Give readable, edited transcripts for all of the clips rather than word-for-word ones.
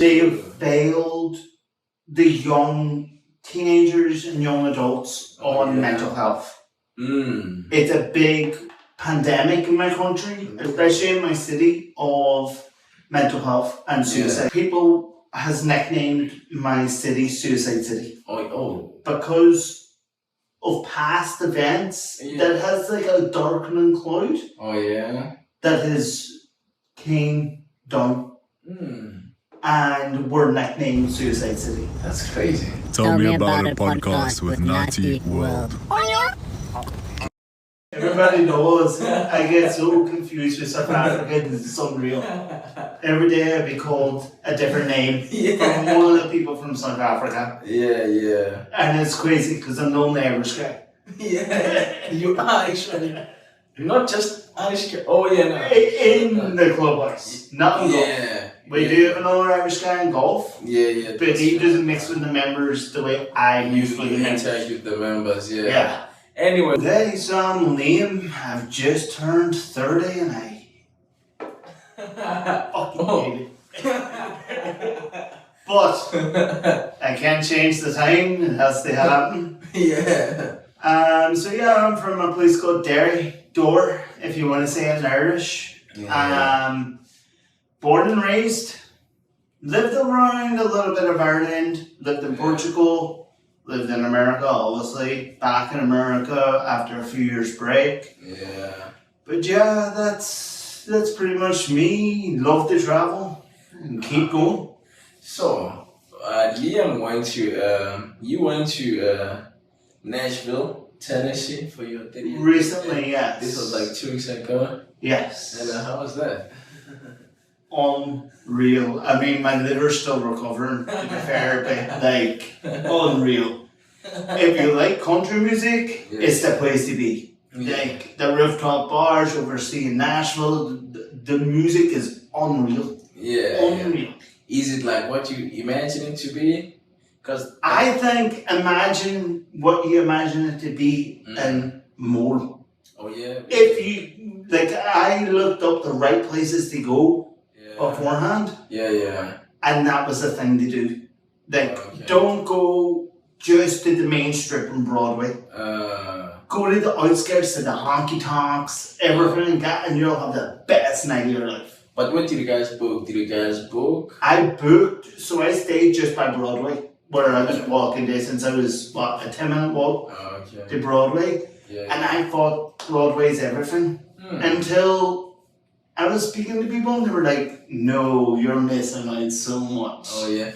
They've failed the young teenagers and young adults on mental health. It's a big pandemic in my country, especially in my city, of mental health and suicide. People has nicknamed my city Suicide City. Because of past events that has like a darkening cloud. That has came down. And we're nicknamed Suicide City. That's crazy. Tell me about a podcast with NattyWorld. Everybody knows I get so confused with South Africans. It's unreal. Every day I be called a different name from one of the people from South Africa. And it's crazy because I'm the only Irish guy. You are actually. Not just Irish guy. In the clubhouse. Not in golf. We do have another Irish guy in golf. But he doesn't mix with the members the way I use with the members. Interact with the members, Anyway. Okay, so I'm Liam. I've just turned 30 and I fucking hate it. But I can't change the time. It has to happen. I'm from a place called Door, if you want to say it in Irish. Born and raised, lived around a little bit of Ireland, lived in Portugal, lived in America, obviously, back in America after a few years break. But that's pretty much me. Love to travel and keep going. So, Liam went to Nashville, Tennessee for your 30th. Recently, yes. This was like 2 weeks ago. Yes. And how was that? Unreal. I mean, my liver's still recovering, to be fair, but like, unreal. If you like country music, it's the place to be. Like, the rooftop bars overseeing Nashville, the music is unreal. Unreal. Is it like what you imagine it to be? Because I think imagine what you imagine it to be and more. If you, like, I looked up the right places to go beforehand. And that was the thing to do. Like, don't go just to the main strip on Broadway. Go to the outskirts, to the honky tonks, everything like that, and you'll have the best night of your life. But when did you guys book? I booked, so I stayed just by Broadway, where I was walking distance. I was, a 10-minute walk to Broadway. And I thought Broadway's everything until I was speaking to people and they were like, no, you're missing out so much. You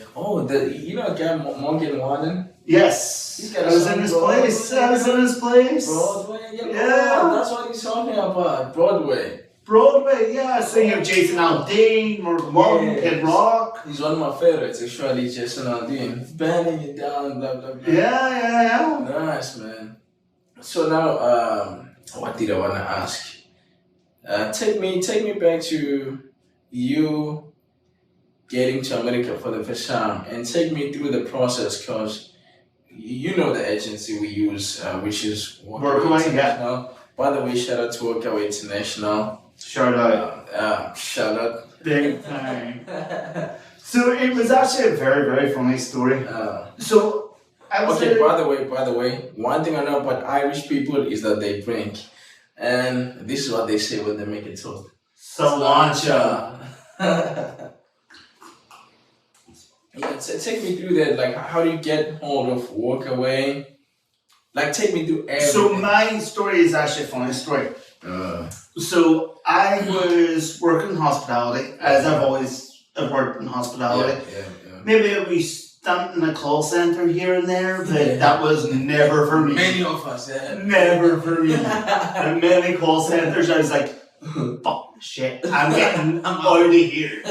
know a guy, Morgan Warden? Yes. I was in his place. Broadway? That's what he's talking about. Broadway, so you have Jason Aldean, Morgan Wallen, Kid Rock. He's one of my favorites, actually, Jason Aldean. Banning it down, blah, blah, blah. Yeah. Nice, man. So now, what did I want to ask? Take me back to you getting to America for the first time and take me through the process, because you know the agency we use, which is Workaway International. By the way, shout out to Workaway International. Shout out. Big time. So it was actually a very, very funny story. So I was by the way, one thing I know about Irish people is that they drink. And this is what they say when they make a toast. Cilantro. Take me through that. Like, how do you get hold of Workaway? Like, take me through everything. So my story is actually a funny story. So I was working in hospitality, as I've always worked in hospitality. Maybe I'll be stamped in a call center here and there, but that was never for me. Many of us, Never for me. In many call centers, I was like, fuck shit, I'm out of here.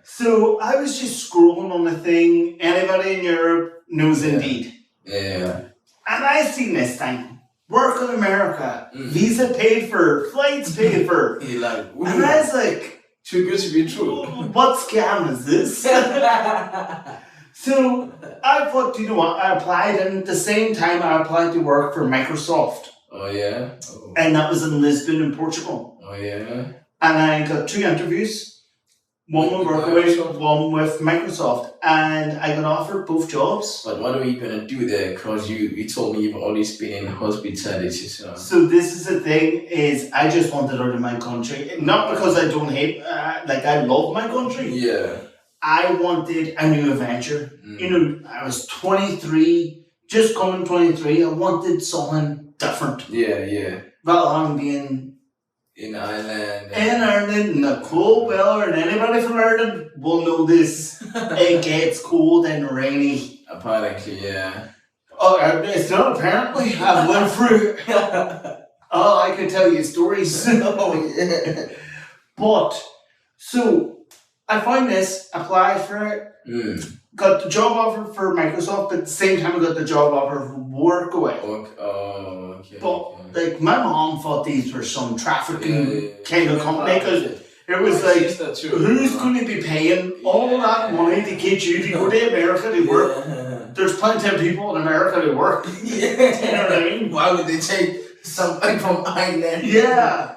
So I was just scrolling on the thing. Anybody in Europe knows Indeed. And I seen this thing. Work in America. Visa paid for. Flights paid for. And I was like, too good to be true. What scam is this? So I thought, you know what, I applied, and at the same time I applied to work for Microsoft. And that was in Lisbon in Portugal. And I got 2 interviews. One with Workaway, one with Microsoft, and I got offered both jobs. But what are you gonna do there? Because you told me you've always been in hospitality, so. So this is the thing: is I just wanted out of my country, not because I don't hate, I love my country. Yeah. I wanted a new adventure. You know, I was 23, just coming 23. I wanted something different. Yeah. Rather than being in Ireland. In Ireland, Mccool, well, and anybody from Ireland will know this. It gets cold and rainy. Apparently, yeah. Oh, it's not apparently. I've lived through it. Oh, I could tell you stories. Oh, yeah. But, so, I found this, applied for it, got the job offer for Microsoft, but at the same time I got the job offer for Workaway. Okay. But, like, my mom thought these were some trafficking kind of company, because it was who's going to be paying all that money to get you to go to America to work? Yeah. There's plenty of people in America to work. Yeah. You know what I mean? Why would they take somebody from Ireland? Yeah.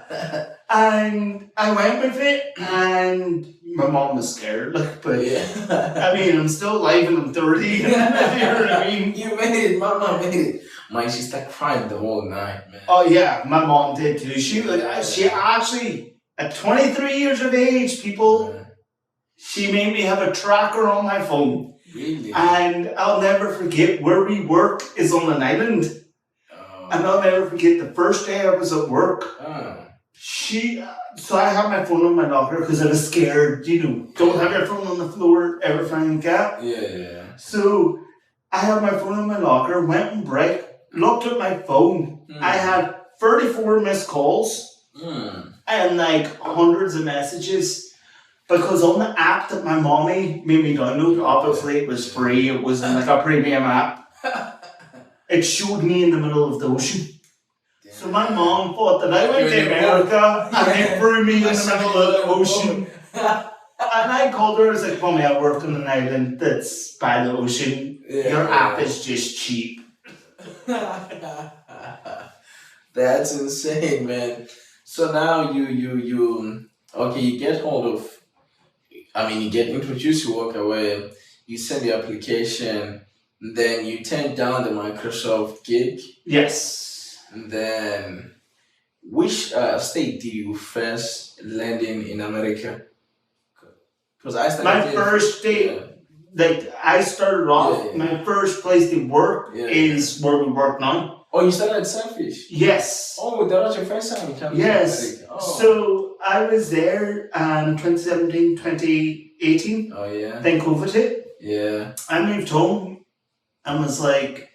And I went with it, and my mom was scared, but I mean, I'm still alive and I'm 30. You know what I mean? You made it, Mama made it. My sister cried the whole night, man. Oh yeah, my mom did too. She actually, at 23 years of age, she made me have a tracker on my phone. Really? And I'll never forget, where we work is on an island. And I'll never forget the first day I was at work. So I had my phone on my locker because I was scared, don't have your phone on the floor, everything like that. Yeah. So I had my phone on my locker, went on break, looked at my phone. I had 34 missed calls and hundreds of messages, because on the app that my mommy made me download, obviously it was free, it was a premium app, it showed me in the middle of the ocean. So my mom thought that I went to America and they threw me in the middle of the ocean. And I called her, I was like, Mommy, I work on an island that's by the ocean. Your app is just cheap. That's insane, man. So now you get hold of, you get introduced to Workaway, you send the application, then you turn down the Microsoft gig. Yes. And then, which state did you first land in America? Because I started. My first state, I started off. My first place to work is where we work now. Oh, you started at Selfish? Yes. Oh, that was your first time in Canada? Yes. Oh. So I was there 2017, 2018. Oh yeah. Then COVID hit. Yeah. I moved home and was like,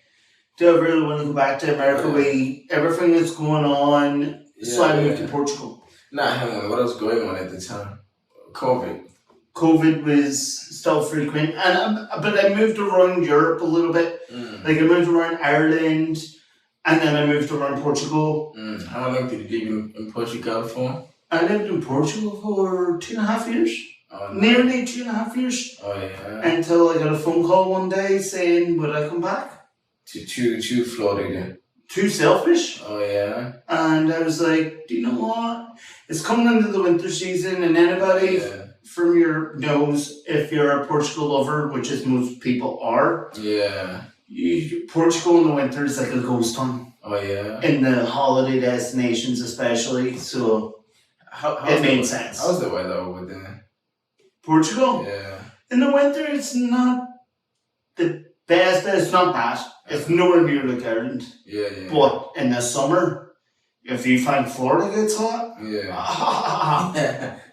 do I really want to go back to America with everything that's going on? So I moved to Portugal. Hang on. What was going on at the time? COVID was still frequent, but I moved around Europe a little bit. I moved around Ireland, and then I moved around Portugal. How long did you live in Portugal for? I lived in Portugal for 2.5 years. Oh, no. Nearly 2.5 years. Oh yeah. Until I got a phone call one day saying, would I come back? To Florida. Too selfish. Oh yeah. And I was like, do you know what? It's coming into the winter season, and anybody from your knows, if you're a Portugal lover, which is most people are. Yeah. Portugal in the winter is like a ghost town. Oh yeah. In the holiday destinations especially, so it made sense. How's the weather over there? Portugal? Yeah. In the winter, it's not the best, but it's not bad. It's nowhere near like Ireland. Yeah. But in the summer, if you find Florida gets hot,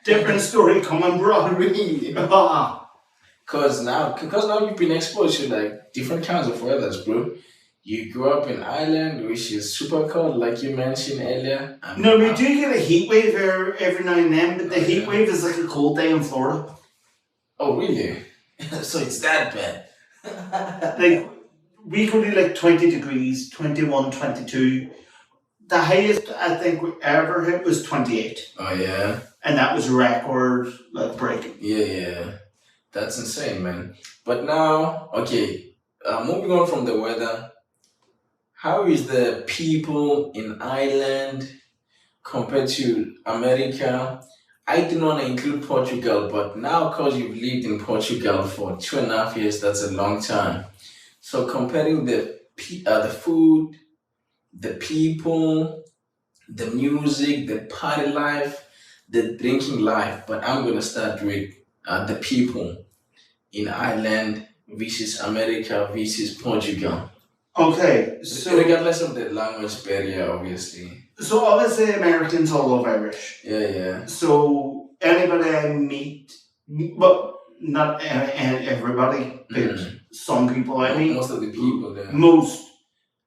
different story coming, bro. Because now you've been exposed to different kinds of weathers, bro. You grew up in Ireland, which is super cold, like you mentioned earlier. No, we do get a heat wave every now and then, but the heat wave is like a cold day in Florida. Oh, really? So it's that bad? We could do 20 degrees, 21, 22. The highest I think we ever hit was 28. Oh, yeah? And that was record breaking. Yeah. That's insane, man. But now, moving on from the weather, how is the people in Ireland compared to America? I didn't want to include Portugal, but now because you've lived in Portugal for 2.5 years, that's a long time. So comparing the food, the people, the music, the party life, the drinking life, but I'm gonna start with the people in Ireland versus America versus Portugal. Okay, so Regardless of the language barrier, obviously. so obviously Americans all love Irish. Yeah. So anybody I meet, well, not everybody, but some people I meet, Most of the people there. most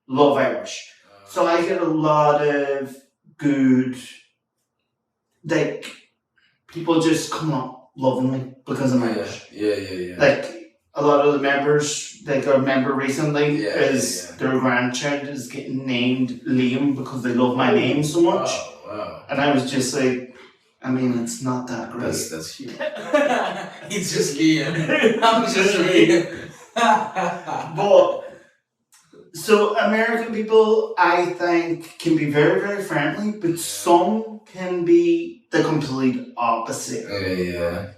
love Irish. So I get a lot of good, like, people just come up loving me because I'm Irish. Yeah. Like, a lot of the members, like a member recently, their grandchild is getting named Liam because they love my name so much. Wow. And I was just like, I mean, it's not that great. That's huge. It's just Liam. I'm just Liam. But, so American people, I think, can be very, very friendly, but some can be the complete opposite. Yeah.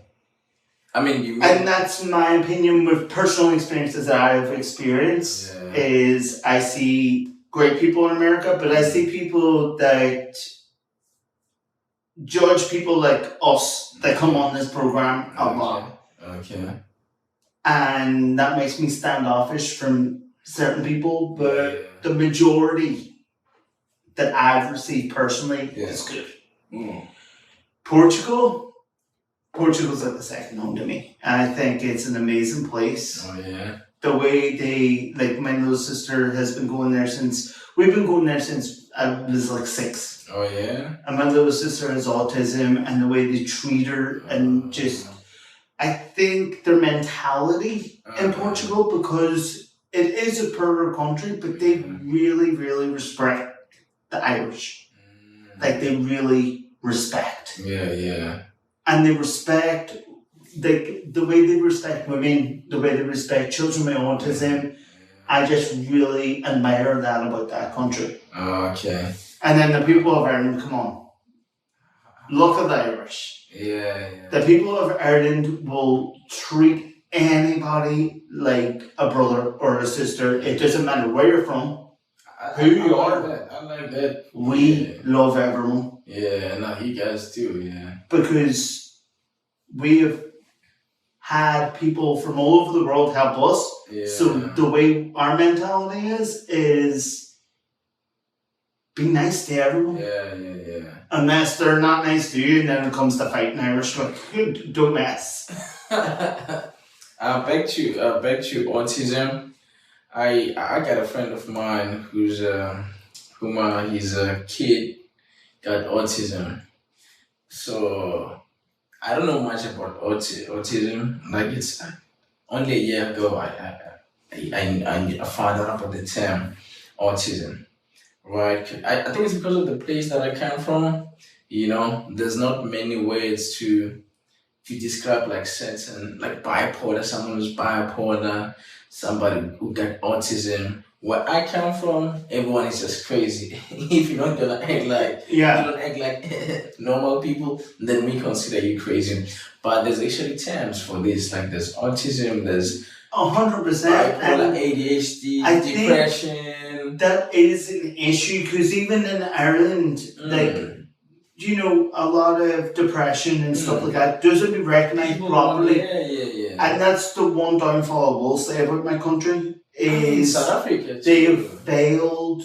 I mean, and that's my opinion with personal experiences that I've experienced. Is I see great people in America, but I see people that judge people like us that come on this program a lot. Okay. And that makes me standoffish from certain people, but the majority that I've received personally is good. Portugal's like the second home to me. And I think it's an amazing place. Oh, yeah. The way they, like, my little sister has been going there we've been going there since I was like 6. Oh, yeah? And my little sister has autism, and the way they treat her, and just, I think their mentality in Portugal, because it is a poorer country, but they really, really respect the Irish. Like, they really respect. Yeah. And they respect, the way they respect women, the way they respect children with autism. I just really admire that about that country. Okay. And then the people of Ireland, come on. Look at the Irish. Yeah. The people of Ireland will treat anybody like a brother or a sister. It doesn't matter where you're from, who you are. I like that. We love everyone. Yeah, no, you guys too, Because we have had people from all over the world help us. Yeah. So the way our mentality is be nice to everyone. Yeah. Unless they're not nice to you, and then it comes to fighting Irish, like, don't mess. Back to autism. I got a friend of mine who's his kid got autism. So I don't know much about autism. Like, it's only a year ago I found out about the term autism. Right? I think it's because of the place that I come from. There's not many words to describe like certain, like bipolar, someone who's bipolar, somebody who got autism. Where I come from, everyone is just crazy. If you don't act like normal people, then we consider you crazy. But there's actually terms for this. Like, there's autism, there's 100%. bipolar, ADHD, depression. That is an issue, because even in Ireland, a lot of depression and stuff like that doesn't be recognised properly. Yeah. And that's the one downfall I will say about my country. Is South Africa, they have failed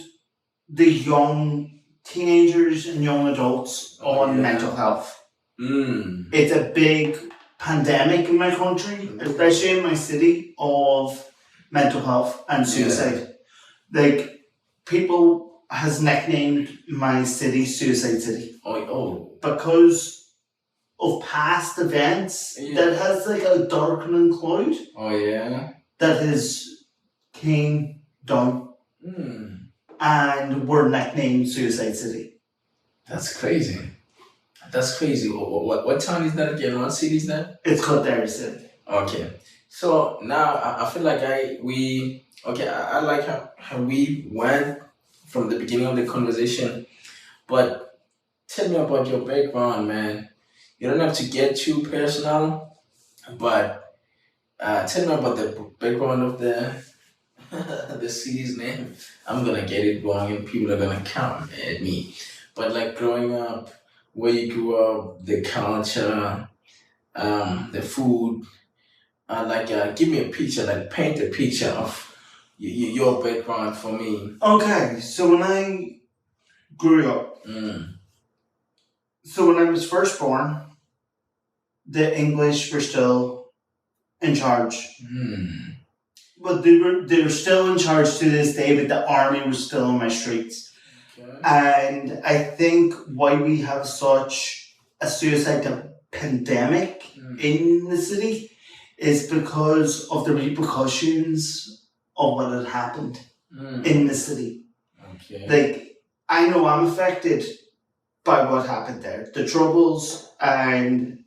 the young teenagers and young adults on mental health. It's a big pandemic in my country, especially in my city, of mental health and suicide. Like, people has nicknamed my city Suicide City. Oh. Because of past events that has like a darkening cloud. Oh, yeah. That has came down and were nicknamed Suicide City. That's crazy. What town is that again? What city is that? It's called Derry City. Okay. So now I feel like I like how we went from the beginning of the conversation. But tell me about your background, man. You don't have to get too personal, but tell me about the background of the the city's name. I'm gonna get it wrong, and people are gonna come at me. But like growing up, where you grew up, the culture, the food, give me a picture, like paint a picture of your background for me. Okay, so when I grew up, so when I was first born, the English were still in charge. But they were still in charge to this day, but the army was still on my streets. Okay. And I think why we have such a suicide pandemic in the city is because of the repercussions of what had happened in the city. Okay. Like, I know I'm affected by what happened there. The troubles and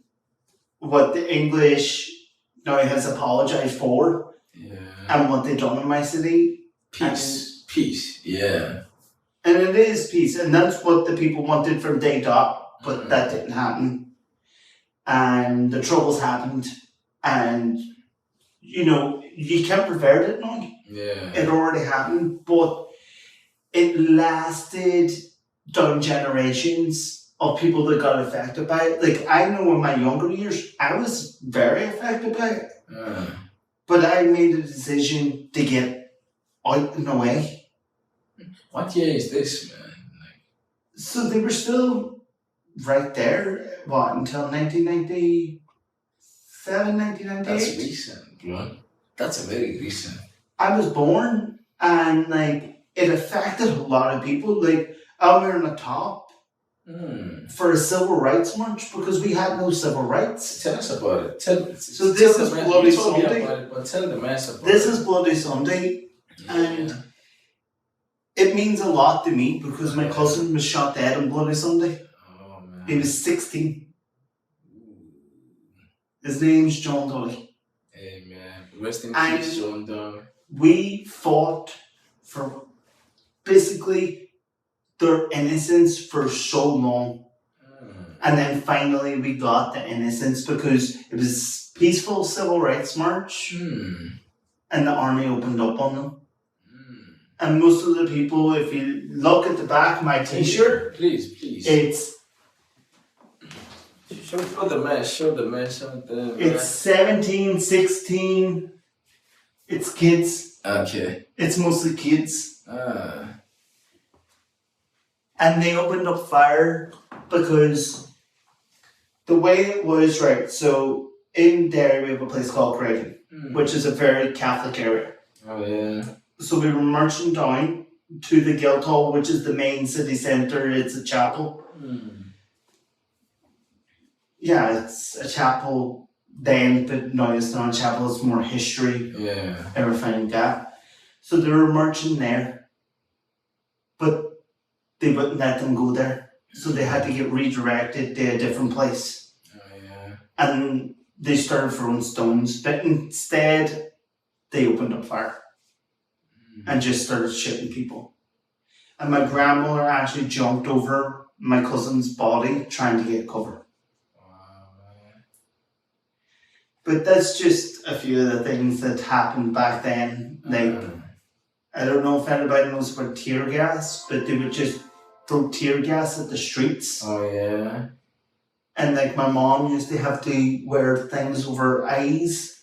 what the English now has apologized for. Yeah. And what they done in my city. Peace, yeah. And it is peace, and that's what the people wanted from day dot, but that didn't happen. And the troubles happened, and you can't prevent it now. Yeah. It already happened, but it lasted down generations of people that got affected by it. Like, I know in my younger years, I was very affected by it. But I made a decision to get out and away. What year is this, man? So they were still right there, until 1997, 1998? That's recent, bro. That's very recent. I was born, and it affected a lot of people. Like, I'm wearing a top for a civil rights march because we had no civil rights. Tell us about it. So this is Bloody Sunday. But tell the mass about This is Bloody Sunday, and it means a lot to me because my cousin was shot dead on Bloody Sunday. Oh, man. He was 16. His name's John Dolly. Hey, man. Rest in peace, John Dolly. We fought for basically their innocence for so long. And then finally we got the innocence because it was peaceful civil rights march and the army opened up on them. And most of the people, if you look at the back of my t-shirt, please. It's show the mess. It's 17, 16. It's kids. Okay. It's mostly kids. And they opened up fire because the way it was, right, so in Derry we have a place called Craven, which is a very Catholic area. Oh, yeah. So we were marching down to the Guildhall, which is the main city centre. It's a chapel. Yeah, it's a chapel then, but now it's not a chapel, it's more history. Yeah. Everything like that. So they were marching there, but they wouldn't let them go there. So they had to get redirected to a different place. Oh, yeah. And they started throwing stones, but instead they opened up fire and just started shooting people. And my grandmother actually jumped over my cousin's body trying to get cover. Wow, man. But that's just a few of the things that happened back then. I don't know if anybody knows about tear gas, but they would just throw tear gas at the streets. Oh, yeah. And my mom used to have to wear things over her eyes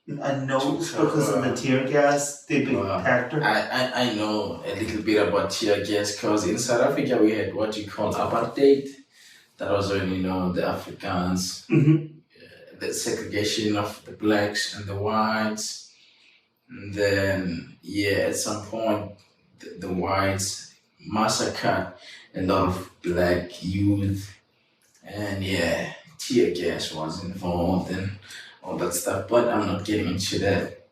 and nose because of the tear gas. They'd protect her. I know a little bit about tear gas because in South Africa we had what you call apartheid. That was when, the Africans, the segregation of the blacks and the whites. And then, at some point, the whites massacred a lot of black youth. And tear gas was involved and all that stuff. But I'm not getting into that.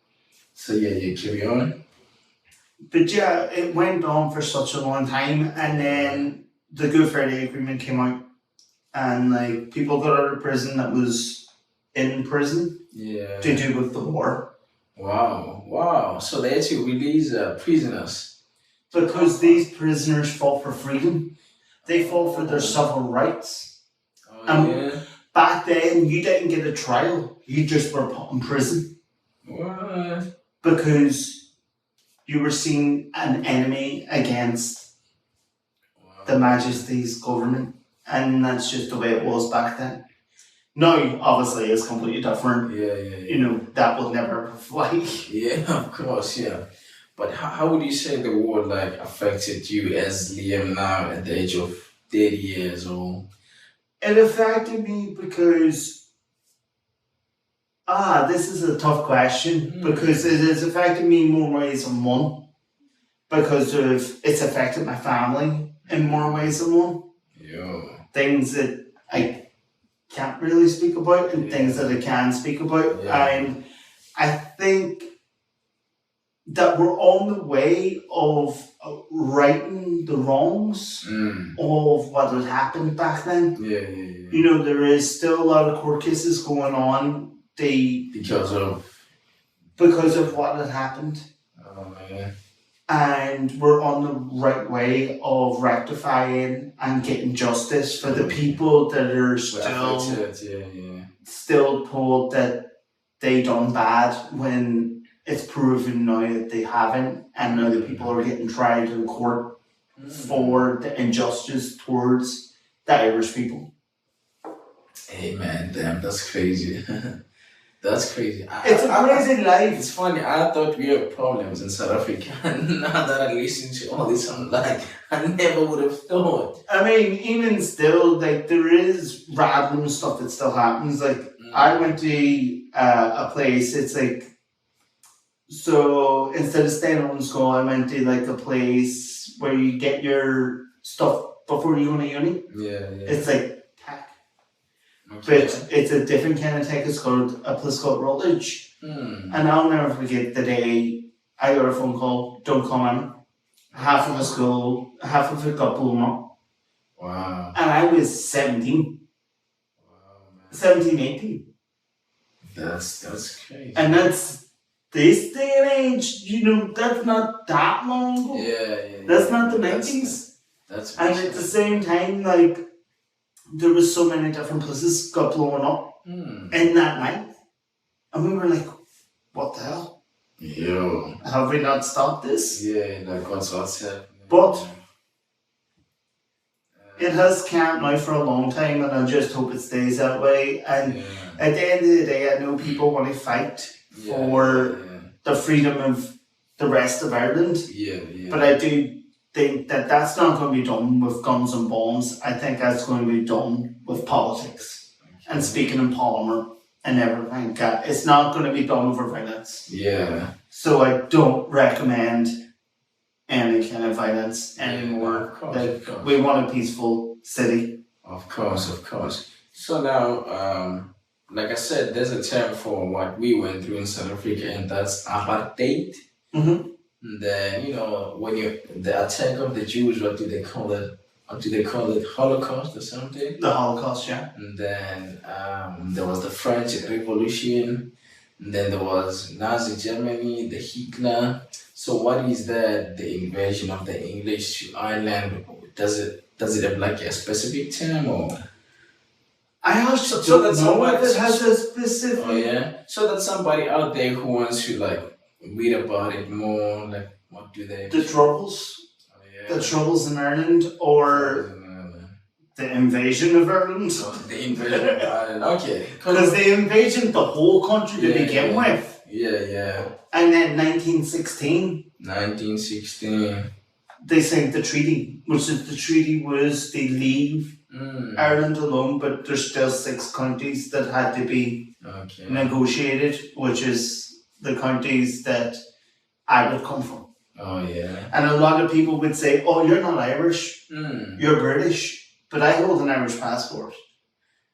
So, you carry on. But it went on for such a long time. And then the Good Friday Agreement came out. And, people got out of prison that was in prison to do with the war. Wow. So they actually release prisoners. Because these prisoners fought for freedom. They fought for their civil rights. Back then, you didn't get a trial. You just were put in prison. What? Because you were seen an enemy against the Majesty's government. And that's just the way it was back then. Now, obviously, it's completely different. Yeah. You know, that will never fly. Yeah, of course, yeah. But how would you say the war like affected you as Liam now at the age of 30 years old? It affected me because this is a tough question because it has affected me in more ways than one. Because it's affected my family in more ways than one. Yeah. Things that I can't really speak about and things that I can speak about. Yeah. And I think that we're on the way of righting the wrongs of what had happened back then. Yeah. You know, there is still a lot of court cases going on. Because of what had happened. Oh man. And we're on the right way of rectifying and getting justice for the people that are still told that they done bad when it's proven now that they haven't, and now the people are getting tried in court for the injustice towards the Irish people. Hey man, damn, that's crazy. That's crazy. It's a crazy life. It's funny. I thought we had problems in South Africa. Now that I listen to all this, I'm like, I never would have thought. I mean, even still, like, there is random stuff that still happens. Like, I went to a place, it's like, so instead of staying home in school, I went to like a place where you get your stuff before you go to uni. Yeah. It's like tech. Okay. But it's a different kind of tech. It's called a place called Rutledge. And I'll never forget the day I got a phone call, don't come in. Half of the school, half of it got blown up. Wow. And I was 17. Wow, man. 17, 18. That's crazy. And that's this day and age, you know, that's not that long ago. Yeah. That's not the 90s. That's and at the same time, like, there was so many different places got blown up in that night. And we were like, what the hell? Yo. Have we not stopped this? Yeah, like what's happening? But it has camped now for a long time, and I just hope it stays that way. And at the end of the day, I know people want to fight for the freedom of the rest of Ireland. But I do think that that's not going to be done with guns and bombs. I think that's going to be done with politics and speaking in Parliament and everything. It's not going to be done over violence. Yeah. So I don't recommend any kind of violence anymore. Of course. We want a peaceful city. Of course. So now, like I said, there's a term for what we went through in South Africa, and that's apartheid. And then, you know, the attack of the Jews, what do they call it? Holocaust or something? The Holocaust, yeah. And then there was the French Revolution. And then there was Nazi Germany, the Hitler. So what is that? The invasion of the English to Ireland? Does it have like a specific term or? I actually don't know if it has a specific. Oh yeah. So that's somebody out there who wants to like read about it more. Like, what do they? The Troubles. Oh, yeah. The Troubles in Ireland, or the invasion of Ireland. The invasion of Ireland. Okay. Because they invaded the whole country to begin with. Yeah. And then 1916. 1916. They signed the treaty, which is the treaty was they leave Ireland alone, but there's still 6 counties that had to be negotiated, which is the counties that I would come from. Oh yeah. And a lot of people would say, "Oh, you're not Irish, you're British," but I hold an Irish passport.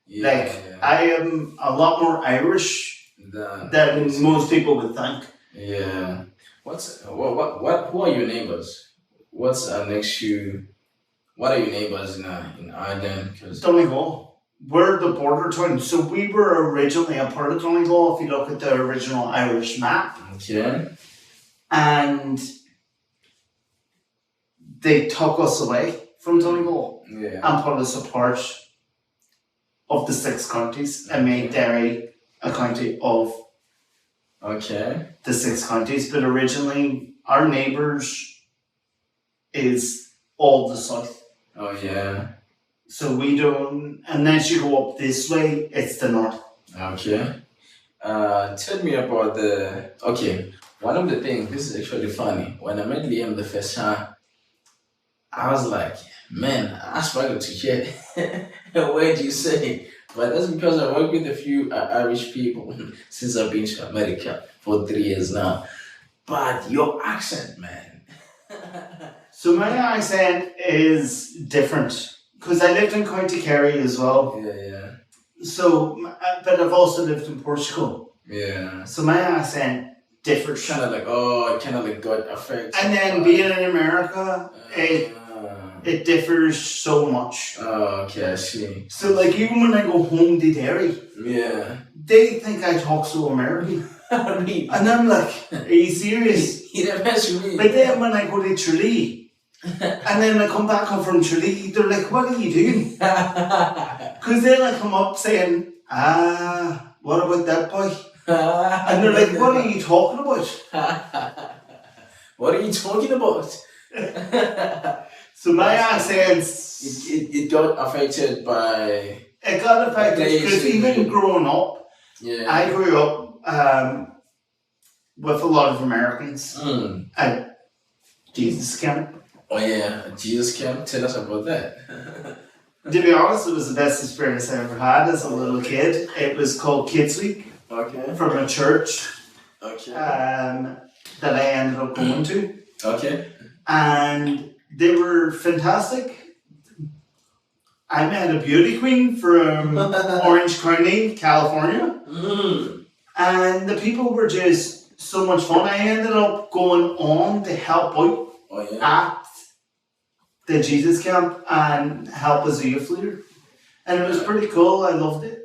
I am a lot more Irish than most people would think. Yeah. Who are your neighbors? What's next to? What are your neighbors in Ireland? Donegal. We're the border town. So we were originally a part of Donegal, if you look at the original Irish map. Okay. And they took us away from Donegal and put us apart of the 6 counties and made Derry a county of the 6 counties. But originally, our neighbours is all the south. Oh, yeah. So we don't, unless you go up this way, it's the north. Okay. Tell me about one of the things, this is actually funny. When I met Liam the first time, I was like, man, I struggled to hear a word you say. But that's because I work with a few Irish people since I've been to America for 3 years now. But your accent, man. So my accent is different because I lived in County Kerry as well. Yeah. So, but I've also lived in Portugal. Yeah. So my accent differs. Kind of like got affected. And then being in America, it differs so much. Oh, okay, I see. So like even when I go home to Derry, they think I talk so American. Really? And I'm like, are you serious? But then when I go to Tralee, and then I come back home from Tralee, they're like, what are you doing? Because then I come up saying, what about that boy? And they're like, what are you talking about? What are you talking about? So my accents... It got affected by... It got affected because even growing up, I grew up with a lot of Americans at Jesus Camp. Oh yeah, Jesus Camp. Tell us about that. To be honest, it was the best experience I ever had as a little kid. It was called Kids Week from a church that I ended up going to. Okay. And they were fantastic. I met a beauty queen from Orange County, California. And the people were just so much fun. I ended up going on to help out at the Jesus Camp and help as a youth leader. And it was pretty cool. I loved it.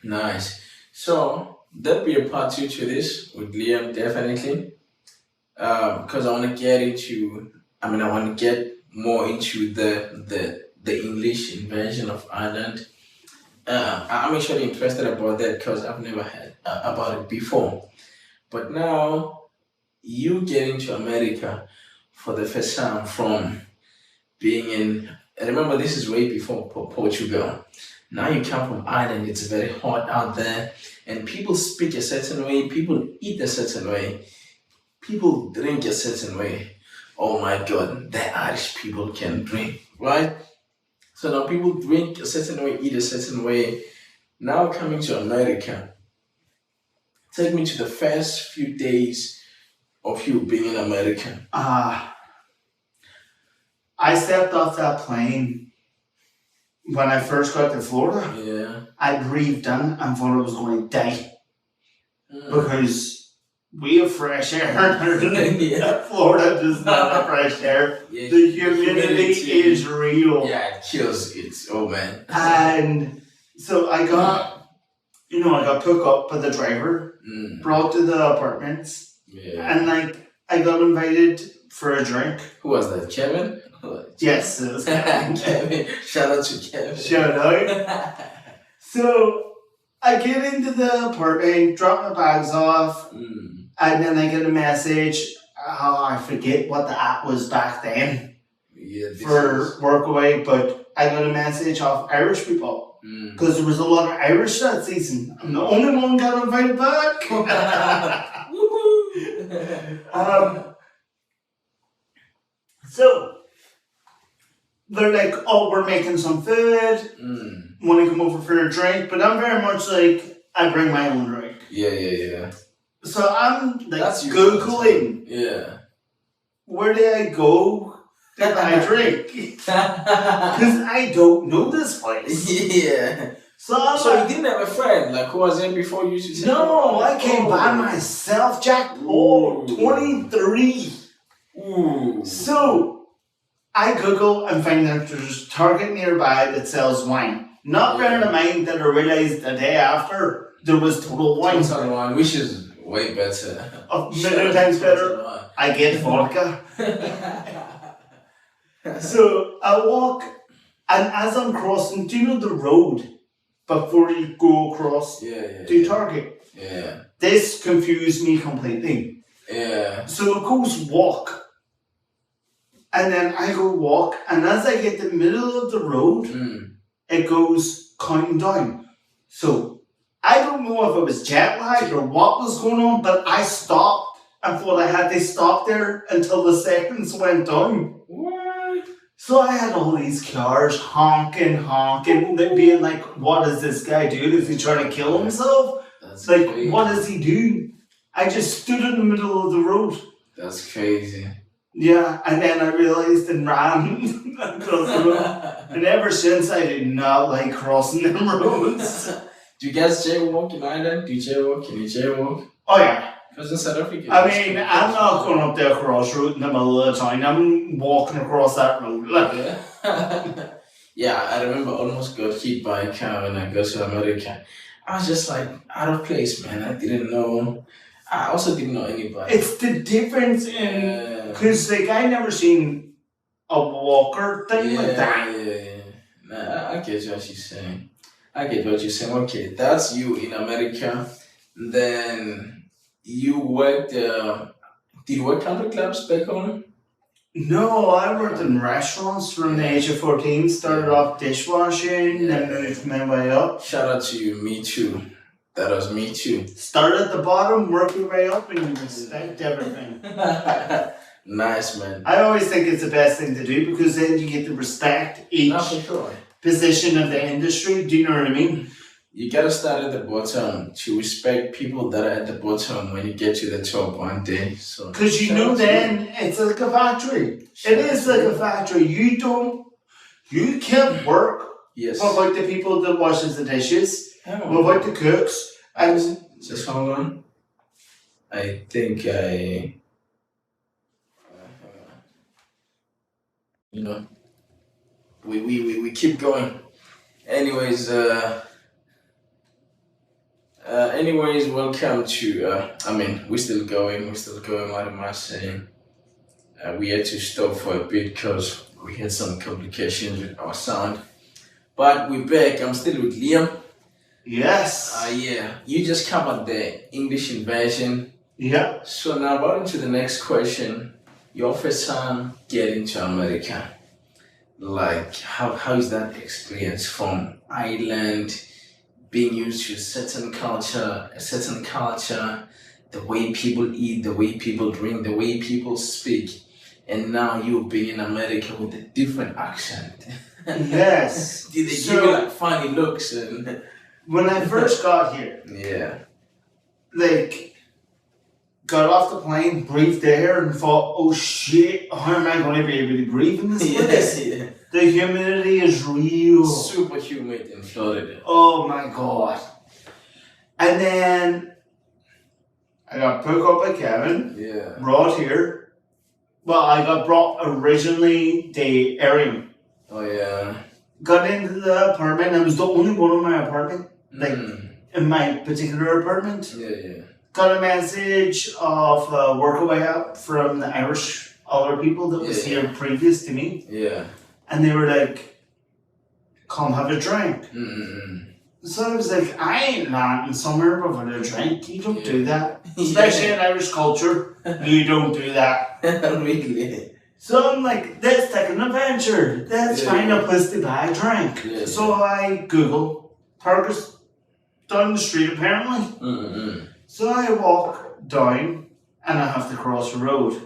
Nice. So, there'll be a part 2 to this with Liam, definitely. Because I want to get more into the English invasion of Ireland. I'm actually interested about that because I've never heard about it before. But now, you getting to America for the first time from being in... Remember, this is way before Portugal. Now you come from Ireland, it's very hot out there, and people speak a certain way, people eat a certain way, people drink a certain way. Oh my God, the Irish people can drink, right? So now people drink a certain way, eat a certain way. Now coming to America, take me to the first few days of you being in America. I stepped off that plane when I first got to Florida. Yeah. I breathed in and thought I was going to die. Because we have fresh air. Florida does not have fresh air. Yeah, the humidity is real. Yeah, it kills it. Oh man. And so I got picked up by the driver, brought to the apartments, and I got invited for a drink. Who was that? Kevin? Yes, it was Kevin. Kevin. Shout out to Kevin. Shout out. So I get into the apartment, drop my bags off, and then I get a message. I forget what the app was back then for Workaway, but I got a message off Irish people because there was a lot of Irish that season. I'm the only one got invited back. So they're like, oh, we're making some food. Want to come over for a drink? But I'm very much like, I bring my own drink. Yeah. So I'm like That's Googling. Yeah. Where do I go to buy a drink? Because I don't know this place. Yeah. So you didn't have a friend who was there before you? No, I came by myself, Jack Paul, 23. Ooh. So I Google and find that there's Target nearby that sells wine. Not bearing in mind that I realised the day after there was Total Wine. Total Wine, which is way better. A million times better. I get vodka. So I walk, and as I'm crossing, do you know the road before you go across to Target. Yeah. This confused me completely. Yeah. So it goes walk. And then I go walk, and as I get to the middle of the road, it goes counting down. So I don't know if it was jet lag or what was going on, but I stopped and thought I had to stop there until the seconds went down. What? So I had all these cars honking, being like, what is this guy doing? Is he trying to kill himself? That's like, crazy. What is he doing? I just stood in the middle of the road. That's crazy. Yeah, and then I realised and ran across the road. And ever since, I did not like crossing them roads. Do you guys jaywalk in Ireland? Do you jaywalk? Can you jaywalk? Oh yeah. Because in South Africa... I mean, I'm not going up the crossroad in the middle of the town. I'm walking across that road. Yeah, I remember I almost got hit by a car when I got to America. I was just like, out of place, man. I didn't know... I also didn't know anybody. It's the difference in... Because, I never seen a walker thing like that. Yeah. Nah, I get what you're saying. Okay, that's you in America. Then you worked... did you work country clubs back home? No, I worked in restaurants from the age of 14. Started off dishwashing, then moved my way up. Shout out to you, me too. That was me too. Start at the bottom, work your way up, and you respect everything. Nice, man. I always think it's the best thing to do because then you get to respect each position of the industry. Do you know what I mean? You gotta start at the bottom to respect people that are at the bottom when you get to the top one day. So because then it's like a factory. It is like a factory. You can't work without the people that washes the dishes. Without the cooks, and just hold on. I think we keep going. Anyways, welcome to. We're still going. What am I saying? We had to stop for a bit because we had some complications with our sound, but we're back. I'm still with Liam. Yes. You just covered the English invasion. Yeah. So now on to the next question. Your first time getting to America. Like, how is that experience from Ireland, being used to a certain culture, the way people eat, the way people drink, the way people speak, and now you being in America with a different accent? Yes. Did they give you like funny looks and... When I first got here, got off the plane, breathed air, and thought, oh shit, how am I going to be able to breathe in this place? The humidity is real. Super humid in Florida. Oh my god. And then I got picked up by Kevin, brought here. Well, I got brought originally the area. Oh yeah. Got into the apartment. I was the only one in my apartment. In my particular apartment. Got a message of workaway up from the Irish other people that was here previous to me. And they were like, come have a drink. So I was like, I ain't landing somewhere without a drink. You don't do that. Especially in Irish culture. You don't do that. Really? So I'm like, let's take an adventure. Let's find a place to buy a drink. So I Google Target down the street apparently. So I walk down and I have to cross the road.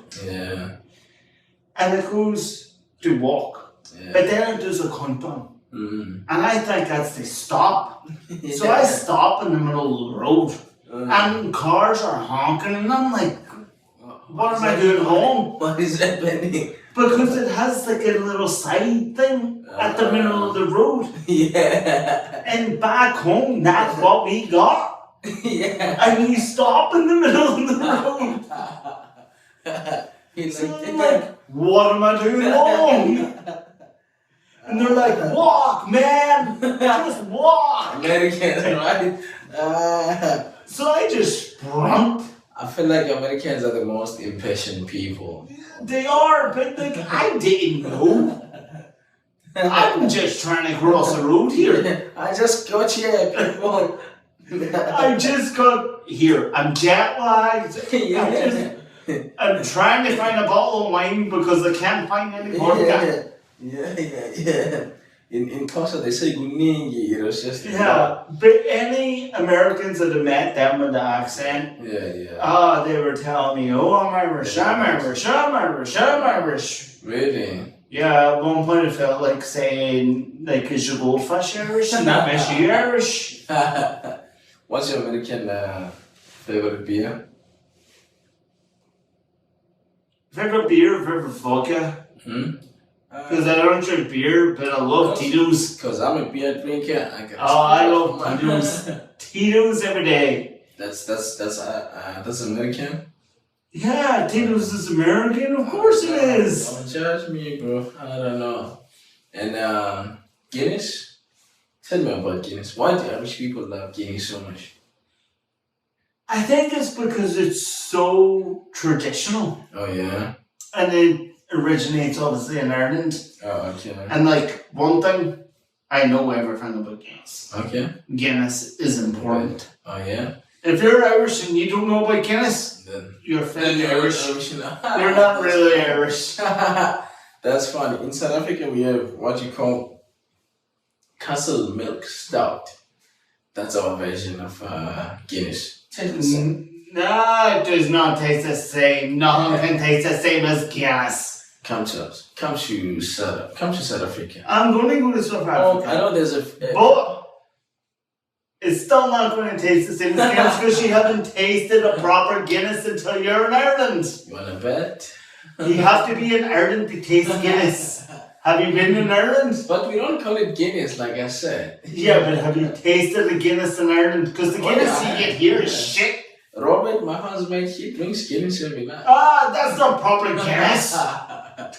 And it goes to walk. But then it does a countdown. And I think that's to stop. So I stop in the middle of the road. And cars are honking and I'm like, what am I doing home? What is happening? Because it has like a little side thing at the middle of the road. And back home, that's what we got. And you stop in the middle of the road. So I'm like, what am I doing wrong? And they're like, walk, man. Just walk. Americans, right? So I just sprung. I feel like Americans are the most impatient people. They are, but like, I didn't know. I'm just trying to cross the road here. I just got here, people. I just got here. I'm jet lagged. I'm trying to find a bottle of wine because I can't find any vodka. Yeah. In Costa, they say Guningi, it's just... Yeah, but any Americans that have met them with the accent, they were telling me, oh, I'm Irish, I'm Irish. Really? Yeah, at one point it felt like saying, like, is your goldfish Irish? And that makes you Irish. What's your American favorite beer? Favorite beer, favorite vodka? Because I don't drink beer, but I love Tito's. Because I'm a beer drinker. I love Tito's. Tito's every day. That's American? Yeah, Tito's is American. Of course it is. Don't judge me, bro. I don't know. And Guinness? Tell me about Guinness. Why do Irish people love Guinness so much? I think it's because it's so traditional. Oh, yeah? And it originates obviously in Ireland. Oh, okay. And like one thing, I know everything about Guinness. Okay. Guinness is important. Oh, yeah? If you're Irish and you don't know about Guinness, then you're fake Irish. You're not really Irish. That's funny. In South Africa, we have what you call Castle Milk Stout. That's our version of Guinness. No, it does not taste the same. Nothing can taste the same as Guinness. Come to us. Come to South Africa. I'm going to go to South Africa. I know there's a... But it's still not going to taste the same as Guinness because you haven't tasted a proper Guinness until you're in Ireland. You want to bet? You have to be in Ireland to taste Guinness. Have you been in Ireland? But we don't call it Guinness, like I said. Yeah, but have you tasted the Guinness in Ireland? Because the Guinness you get here is shit. Robert, my husband, he drinks Guinness every night. That's not proper Guinness.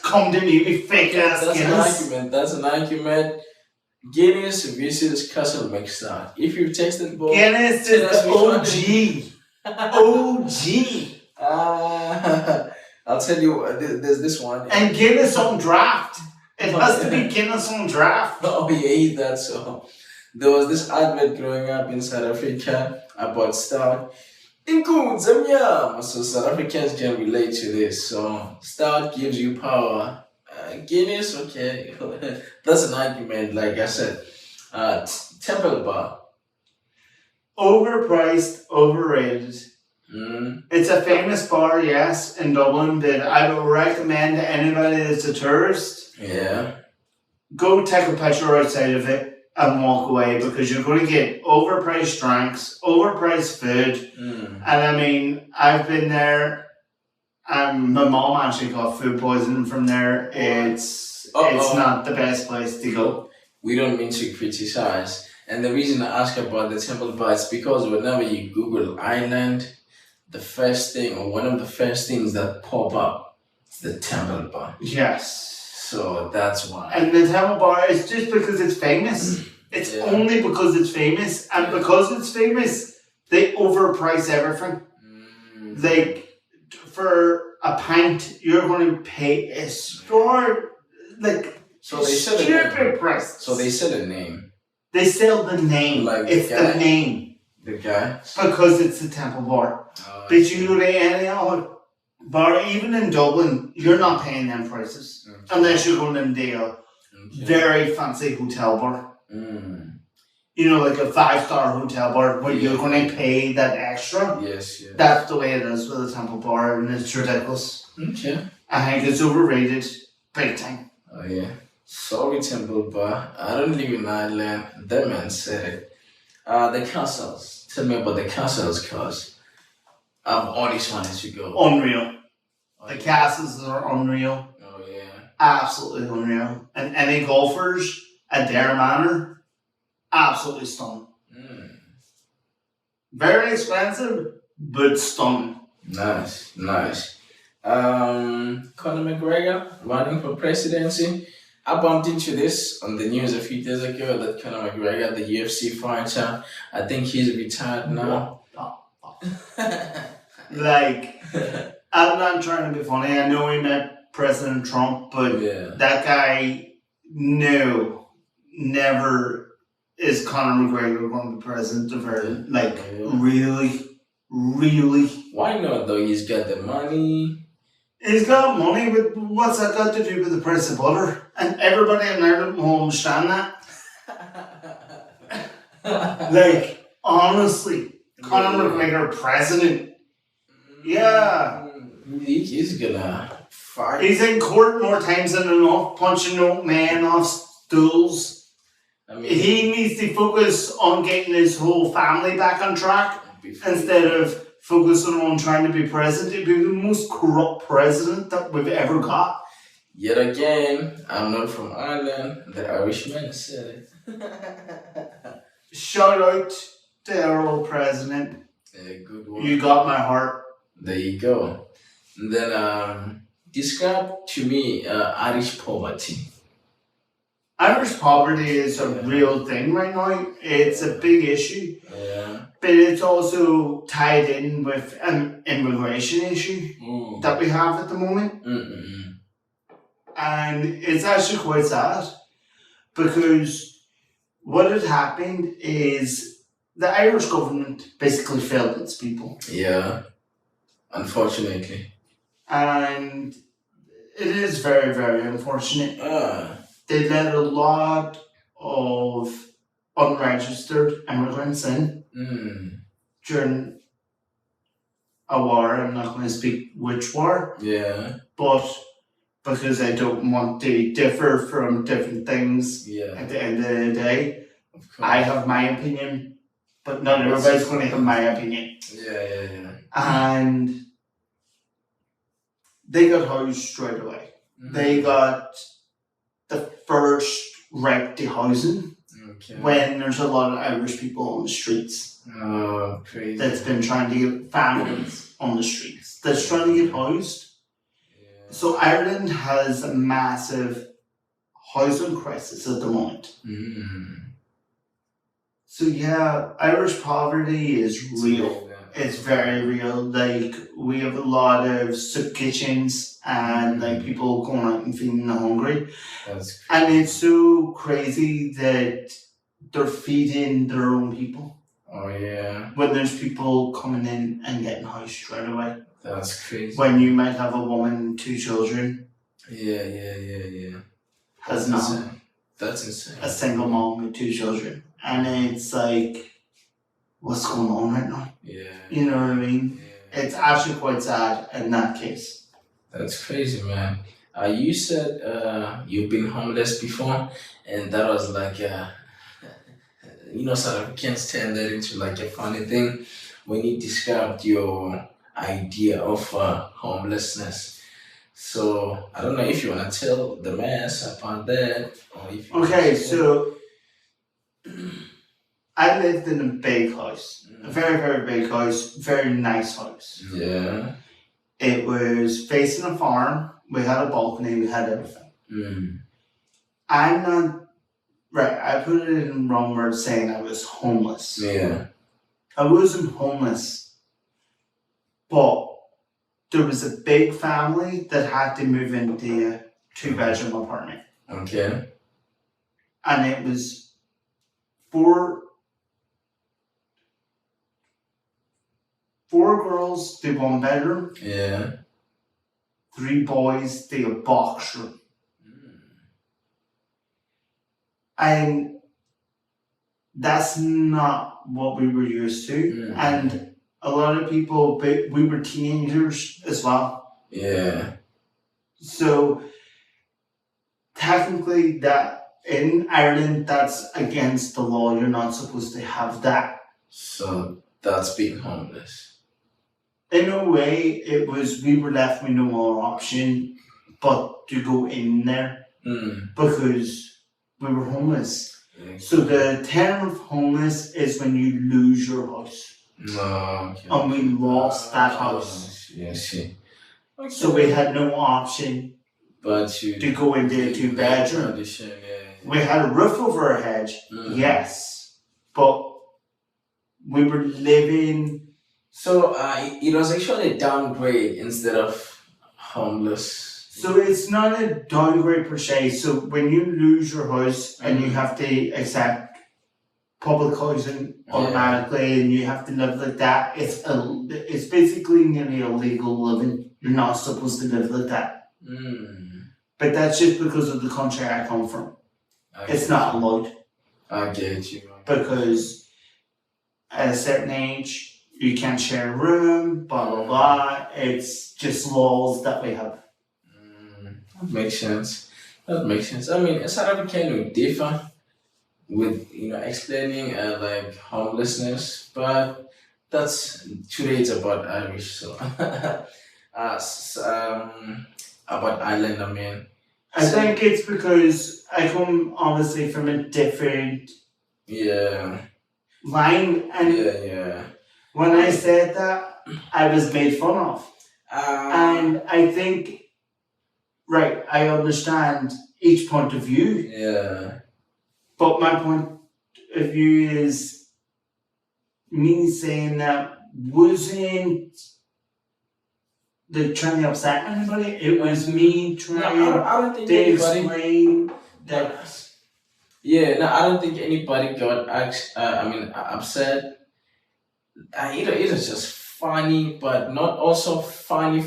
Come to me with fake ass Guinness. That's an argument. Guinness versus Castle Milk Stout. If you've tasted both, Guinness is the OG. I'll tell you, there's this one. And Guinness on draft. It has to be Guinness on draft. Oh, yeah, that's so. There was this advert growing up in South Africa about stout. Mcool, so South Africans can relate to this. So stout gives you power. Guinness, okay, that's an argument. Like I said, Temple Bar. Overpriced, overrated. It's a famous bar, yes, in Dublin that I would recommend to anybody that's a tourist. Yeah. Go take a picture outside of it and walk away because you're going to get overpriced drinks, overpriced food. And I mean, I've been there. My mom actually got food poisoning from there. It's not the best place to go. We don't mean to criticize. And the reason I ask about the Temple Bar is because whenever you Google Ireland, the first thing or one of the first things that pop up is the Temple Bar. Yes. So that's why. And the Temple Bar is just because it's famous. It's only because it's famous. And because it's famous, they overprice everything. Like, for a pint, you're going to pay a store, like, so they sell stupid price. So they sell a name. They sell the name. Like it's the name. The guy? Because it's the Temple Bar. But you go to any other bar, even in Dublin, you're not paying them prices. Unless you're going in a very fancy hotel bar. You know, like a 5-star hotel bar where you're going to pay that extra. Yes. That's the way it is with the Temple Bar, and it's ridiculous. Okay. I think it's overrated big time. Oh, yeah. Sorry, Temple Bar. I don't live in Ireland. That man said it. The castles. Tell me about the castles, cause I've always wanted to go. Unreal. The castles are unreal. Oh, yeah. Absolutely unreal. And any golfers at their manor, absolutely stunning. Very expensive, but stunning. Nice. Conor McGregor running for presidency. I bumped into this on the news a few days ago that Conor McGregor, the UFC fighter, I think he's retired now. Like, I'm not trying to be funny. I know he met President Trump, but that guy No, never is Conor McGregor going to be president of Ireland. Like, really? Why not though? He's got the money. He's got money, but what's that got to do with the price of butter? And everybody in Ireland will understand that. Like, honestly, Conor McGregor president. Yeah. He's gonna fight. He's in court more times than enough, punching old men off stools. I mean, he needs to focus on getting his whole family back on track instead of focusing on trying to be president. He'd be the most corrupt president that we've ever got. Yet again, I'm not from Ireland. The Irishman said it. Shout out to our old president. A good one. You got my heart. There you go. And then describe to me Irish poverty. Irish poverty is a real thing right now. It's a big issue. Yeah. But it's also tied in with an immigration issue that we have at the moment. And it's actually quite sad because what had happened is the Irish government basically failed its people. Yeah, unfortunately. And it is very, very unfortunate. They let a lot of unregistered immigrants in during a war. I'm not going to speak which war. Yeah. But because I don't want to differ from different things at the end of the day, I have my opinion, but not everybody's going to have my opinion. Yeah. And they got housed straight away. They got the first right to housing when there's a lot of Irish people on the streets. Oh, crazy. That's been trying to get families on the streets. That's trying to get housed. So Ireland has a massive housing crisis at the moment. So yeah, Irish poverty is real. It's very real. Like, we have a lot of soup kitchens and like people going out and feeding the hungry. That's crazy. And it's so crazy that they're feeding their own people. Oh yeah. When there's people coming in and getting housed straight away. That's crazy. When you might have a woman and 2 children. Yeah. Has not. That's insane. A single mom with 2 children. And it's like, what's going on right now? Yeah. You know what I mean? Yeah. It's actually quite sad in that case. That's crazy, man. You said you've been homeless before, and that was like, South Africans turn that into like a funny thing when you described your idea of homelessness. So I don't know if you want to tell the mass about that, or if you okay. So I lived in a big house, a very, very big house, very nice house. Yeah. It was facing a farm. We had a balcony. We had everything. I'm not right. I put it in wrong words saying I was homeless. Yeah. I wasn't homeless, but there was a big family that had to move into a 2-bedroom apartment. Okay. And it was 4 girls to 1 bedroom. Yeah. 3 boys to a box room. And that's not what we were used to. And a lot of people, we were teenagers as well. Yeah. So technically that in Ireland, that's against the law. You're not supposed to have that. So that's being homeless. In a way, we were left with no other option but to go in there because we were homeless. So the term of homeless is when you lose your house. Okay. And we lost that house. Yeah, see. Okay. So we had no option but to go into a 2-bedroom. We had a roof over our head, yes, but we were living. So it was actually a downgrade instead of homeless. So it's not a downgrade per se. So when you lose your house and you have to accept public housing automatically and you have to live like that, it's basically nearly illegal living. You're not supposed to live like that. But that's just because of the country I come from. It's not allowed. I get you. Because at a certain age, you can't share a room, blah, blah, blah. It's just laws that we have. That makes sense. That makes sense. I mean, South African will differ with, explaining like homelessness, but that's today it's about Irish, so about Ireland, I mean. I think it's because I come obviously from a different line, and when I said that, I was made fun of. And I think, right, I understand each point of view. Yeah. But my point of view is me saying that wasn't trying to upset anybody. It was me trying I don't think to explain that. Yeah, no, I don't think anybody got upset. It was just funny, but not also funny.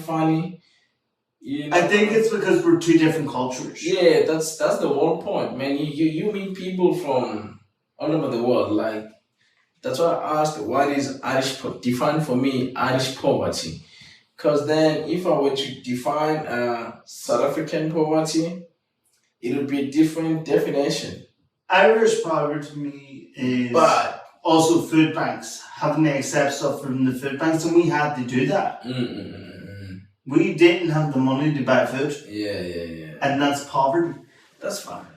I think it's because we're two different cultures. Yeah, that's the whole point, man. You meet people from all over the world. Like, that's why I asked, what is define for me Irish poverty? Because then, if I were to define South African poverty, it would be a different definition. Irish poverty to me is also food banks, having to accept stuff from the food banks, and we had to do that. We didn't have the money to buy food. Yeah. And that's poverty. That's fine.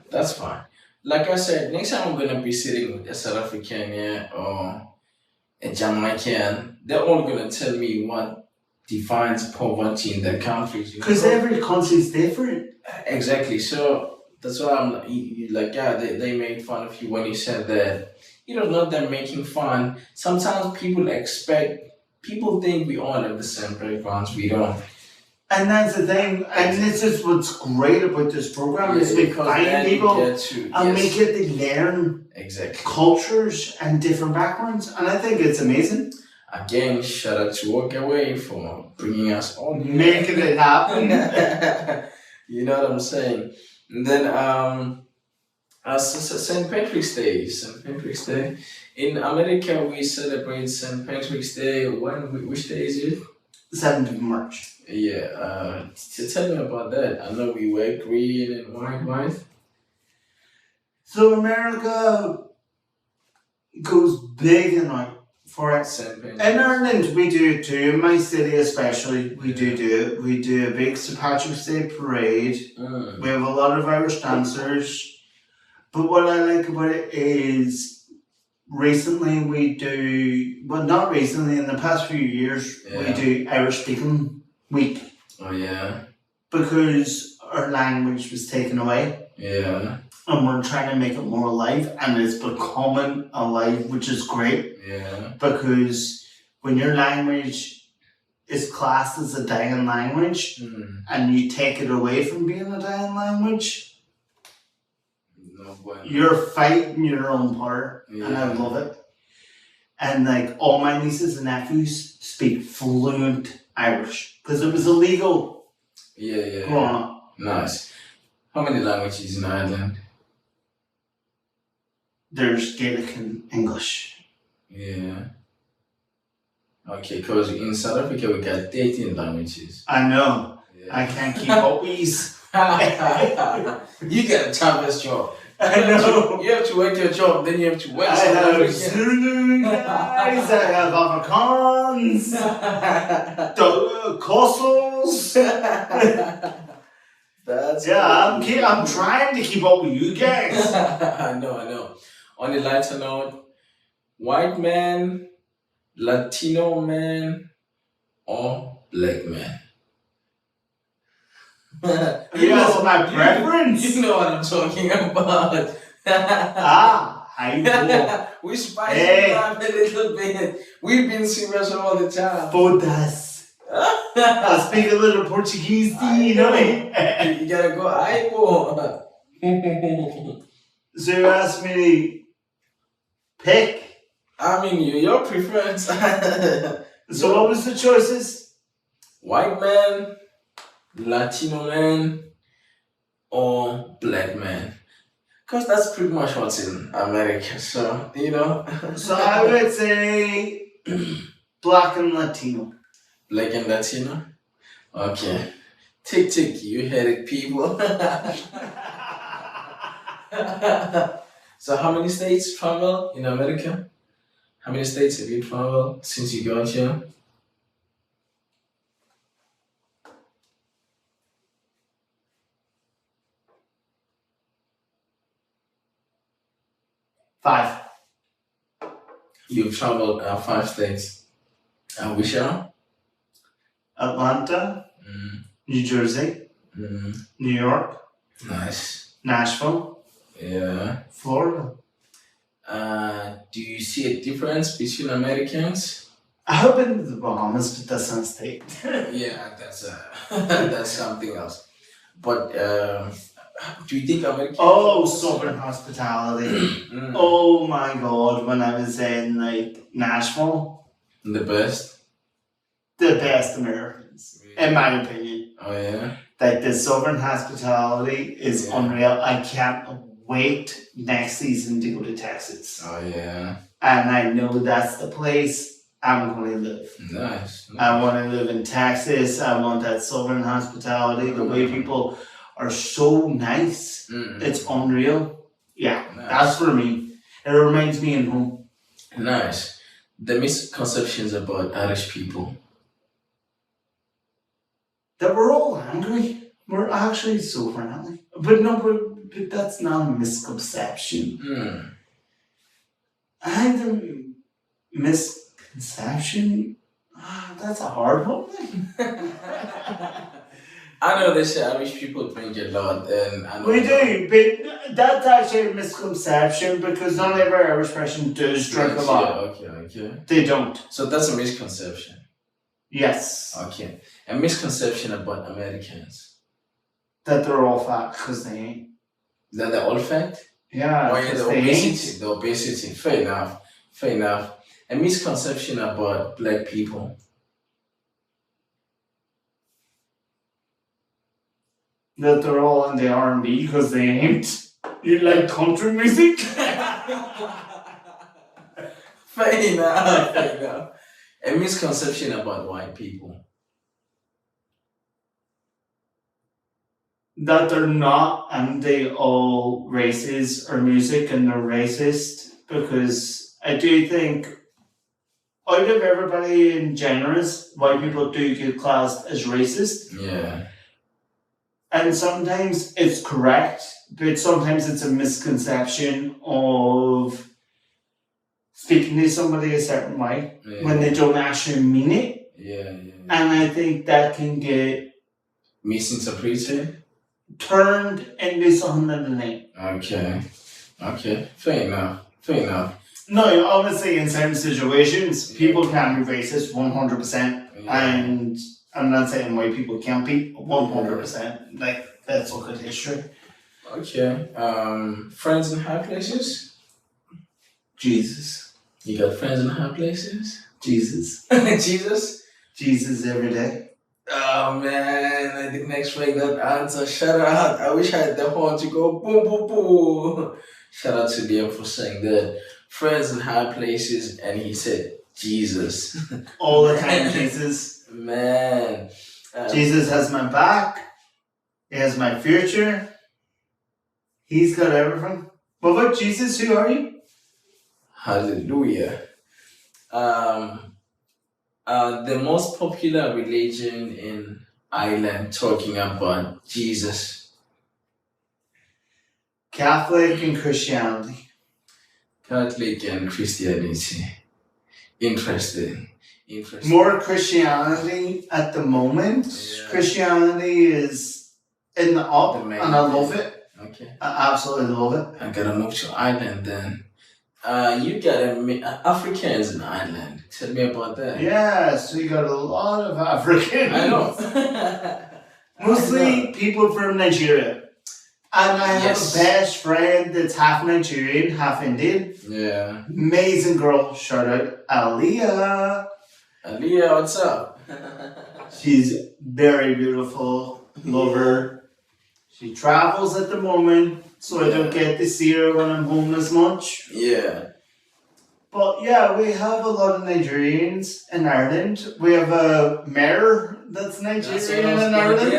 Like I said, next time I'm gonna be sitting with a South African or a Jamaican, they're all gonna tell me what defines poverty in their countries. Because every country is different. Exactly. So that's why I'm like, they made fun of you when you said that. Not them making fun. Sometimes people think we all have the same backgrounds. We don't. And that's the thing, and this is what's great about this program, is we find people and we get to learn cultures and different backgrounds, and I think it's amazing. Again, shout out to Walkaway for bringing us on here. Making it happen. You know what I'm saying? And then St. Patrick's Day. In America, we celebrate St. Patrick's Day. Which day is it? 7th of March. Yeah, tell me about that. I know we wear green and white. So America goes big and out for it. In Ireland, we do it too. In my city especially, we do it. We do a big St. Patrick's Day parade. We have a lot of Irish dancers. But what I like about it is recently we do, not recently, in the past few years, we do Irish Speaking Week. Oh, yeah. Because our language was taken away. Yeah. And we're trying to make it more alive, and it's becoming alive, which is great. Yeah. Because when your language is classed as a dying language, and you take it away from being a dying language, you're fighting your own part, and I love it. And like all my nieces and nephews speak fluent Irish because it was illegal. Yeah. Growing up. Nice. How many languages in Ireland? There's Gaelic and English. Yeah. Okay, because in South Africa we got 13 languages. I know. Yeah. I can't keep up with these. You got a toughest job. I know. You have to work your job, then you have to work. I have Zulu guys, I have Afrikaans, Kossels. That's I'm trying to keep up with you guys. I know. On a lighter note, white man, Latino man, or black man? That's my preference. You know what I'm talking about. I know. We spice it up a little bit. We've been serious all the time. Todas I speak a little Portuguese, you know. You gotta go Aibo. So you asked me to pick. I mean, your preference. So what was the choices? White man, Latino man, or black man? Because that's pretty much what's in America. So, you know. So I would say black and Latino. Black and Latino? Okay. Tick, you heard it, people. So how many states travel in America? How many states have you traveled since you got here? Five. You've traveled 5 states. And which are? Atlanta, New Jersey, New York, Nice. Nashville, Yeah. Florida. Do you see a difference between Americans? I have been to the Bahamas, but that's not a state. Yeah, that's something else. But do you think Americans? Oh, Southern hospitality. Oh my God! When I was in Nashville, The best. the best Americans, in my opinion. Oh yeah. The Southern hospitality is unreal. I can't wait next season to go to Texas. Oh yeah. And I know that's the place I'm going to live. Nice. I want to live in Texas. I want that Southern hospitality. The way people are so nice. It's unreal. Yeah, that's for me. It reminds me of home. Nice. The misconceptions about Irish people. That we're all angry. We're actually so friendly. But no, but that's not a misconception. I think the misconception, that's a hard one. I know they say Irish people drink a lot, and I know We do, but that's actually a misconception because not every Irish person does drink a lot. Yeah, okay. They don't. So that's a misconception. Yes. Okay. A misconception about Americans. That they're all fat because they ain't. That they're all fat? Yeah, Oh yeah, because the they obesity. ain't. The obesity. Fair enough. A misconception about black people. That they're all in the R&B because they ain't. You like country music? Fair enough. A misconception about white people. That they're not, and they all races or music and they're racist, because I do think out of everybody in generous, white people do get classed as racist. Yeah. And sometimes it's correct, but sometimes it's a misconception of speaking to somebody a certain way when they don't actually mean it. Yeah. And I think that can get misinterpreted, turned into something that it ain't. Okay. Fair enough. No, obviously in certain situations, people can be racist 100%. And I'm not saying white people can't be 100%. Like, let's look at history. Okay. Friends in high places? Jesus. You got friends in high places? Jesus. Jesus? Jesus every day. Oh man, I didn't expect that answer. Shout out. I wish I had the horn to go boom, boom, boom. Shout out to Liam for saying that. Friends in high places, and he said Jesus. All the time, Jesus. Man. Jesus has my back. He has my future. He's got everything. What about Jesus? Who are you? Hallelujah. The most popular religion in Ireland talking about Jesus. Catholic and Christianity. Catholic and Christianity. Interesting. More Christianity at the moment. Yeah. Christianity is in the up, and I love it. Okay. I absolutely love it. I gotta move to Ireland then. You got Africans in Ireland. Tell me about that. Yeah, so you got a lot of Africans. I know. Mostly people from Nigeria. And I have Yes. a best friend that's half Nigerian, half Indian. Yeah. Amazing girl. Shout out Aliyah. Aliyah, what's up? She's very beautiful. Love her. She travels at the moment, so I don't get to see her when I'm home as much. Yeah. But yeah, we have a lot of Nigerians in Ireland. We have a mayor that's Nigerian in Ireland.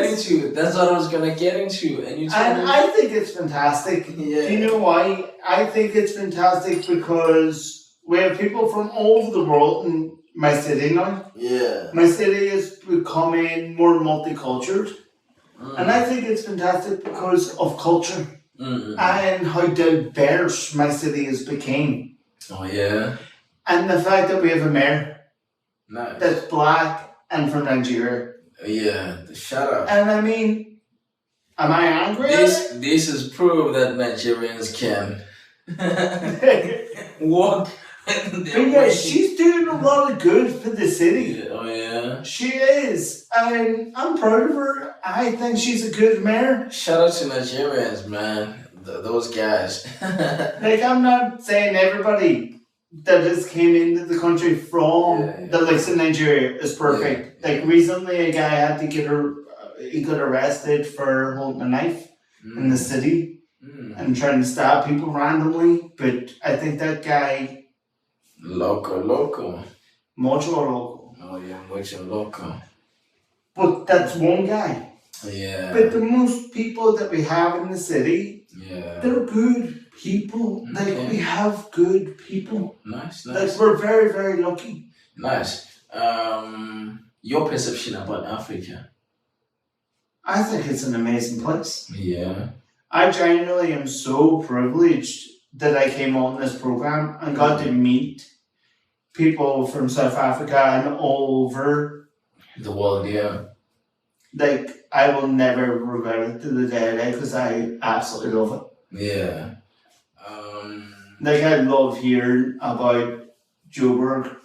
That's what I was gonna get into. And I think it's fantastic. Yeah. Do you know why? I think it's fantastic because we have people from all over the world in my city now. Yeah. My city is becoming more multicultural. And I think it's fantastic because of culture and how diverse my city has become. Oh yeah. And the fact that we have a mayor Nice. that's black and from Nigeria. Yeah. Shout out. And I mean, am I angry? This is proof that Nigerians can walk. But yeah, she's doing a lot of good for the city. Oh yeah. She is. And I'm proud of her. I think she's a good mayor. Shout out to Nigerians, man. Those guys. Like, I'm not saying everybody that just came into the country from the likes of Nigeria is perfect. Like, recently a guy had to he got arrested for holding a knife in the city and trying to stab people randomly. But I think that guy... Loco. Mucho loco. Oh yeah, mucho loco. But that's one guy. Yeah. But the most people that we have in the city, yeah, they're good people. Okay. Like, we have good people. Nice. Like, we're very, very lucky. Nice. Your perception about Africa? I think it's an amazing place. Yeah. I genuinely am so privileged that I came on this program and got to meet people from South Africa and all over the world. Yeah. Like, I will never regret it to the day I die because I absolutely love it. Yeah. Like, I love hearing about Joburg,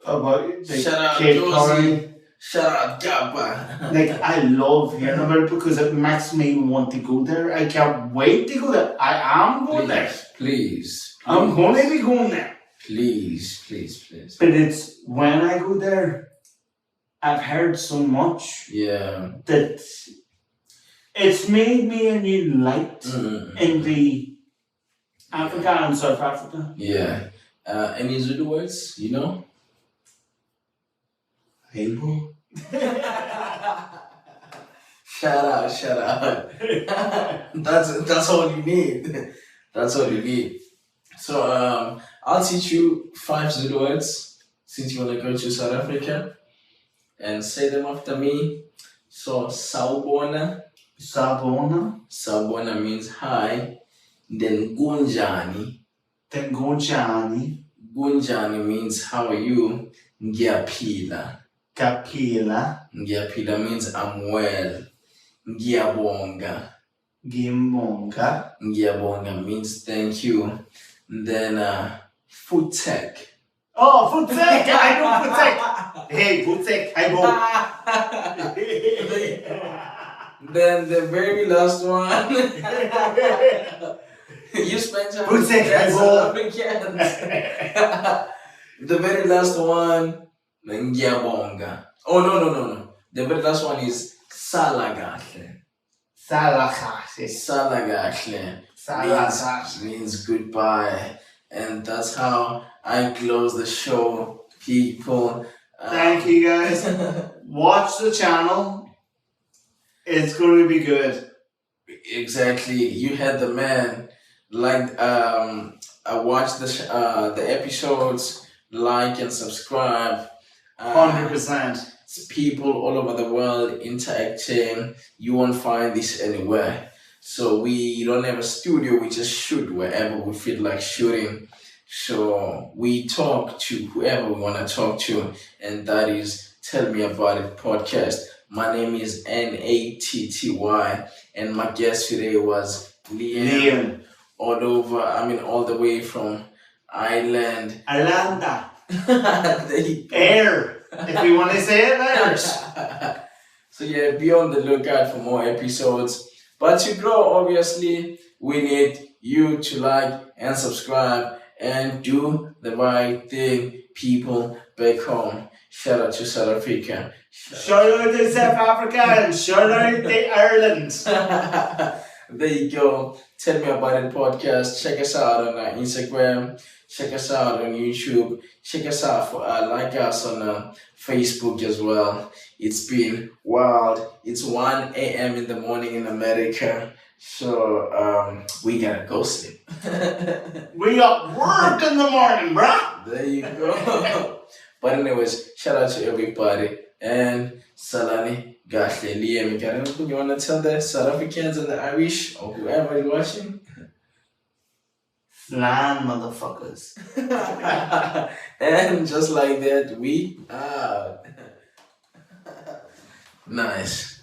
about Cape Town. Shout out Gabba. Like, I love hearing about it because it makes me want to go there. I can't wait to go there. I am going there. Please. I'm going to be going there. Please. But it's when I go there, I've heard so much that it's made me a new light in the Africa and South Africa. Yeah. Any Zulu words, you know? Rainbow. Shout out. That's all you need. That's all you need. So I'll teach you 5 Zulu words since you wanna go to South Africa. And say them after me. So sawubona. Sawubona means hi. Then gunjani. Gunjani means how are you? Ngiyaphila. Ngiyaphila means I'm well. Ngiyabonga. Ngiyabonga means thank you. Then food tech. Oh, food tech! I know food tech. Hey, food tech, I go. Then the very last one. You spent time food tech, I go. The very last one. Ngiyabonga. Oh no. The very last one is salagahle. Salagahle means goodbye, and that's how I close the show, people. Thank you guys. Watch the channel. It's going to be good. Exactly. You had the man. Like I watched the episodes. Like and subscribe. 100%. People all over the world interacting. You won't find this anywhere. So we don't have a studio. We just shoot wherever we feel like shooting. So we talk to whoever we want to talk to, and that is Tell Me About It podcast. My name is Natty, and my guest today was Liam. All the way from Ireland. Irlanda. There you go. Air. If you want to say it, Irish. So yeah, be on the lookout for more episodes. But to grow, obviously, we need you to like and subscribe and do the right thing, people back home. Shout out to South Africa. Shout out to South Africa and shout out to Ireland. There you go. Tell me about it podcast. Check us out on Instagram. Check us out on YouTube. Check us out for like us on Facebook as well. It's been wild. It's 1 a.m. in the morning in America. So we gotta go sleep. We got work in the morning, bruh. There you go. But anyways, shout out to everybody. And Salani Gashle Liam. You wanna tell the South Africans and the Irish or whoever is watching? Slan motherfuckers. And just like that, we out. Nice.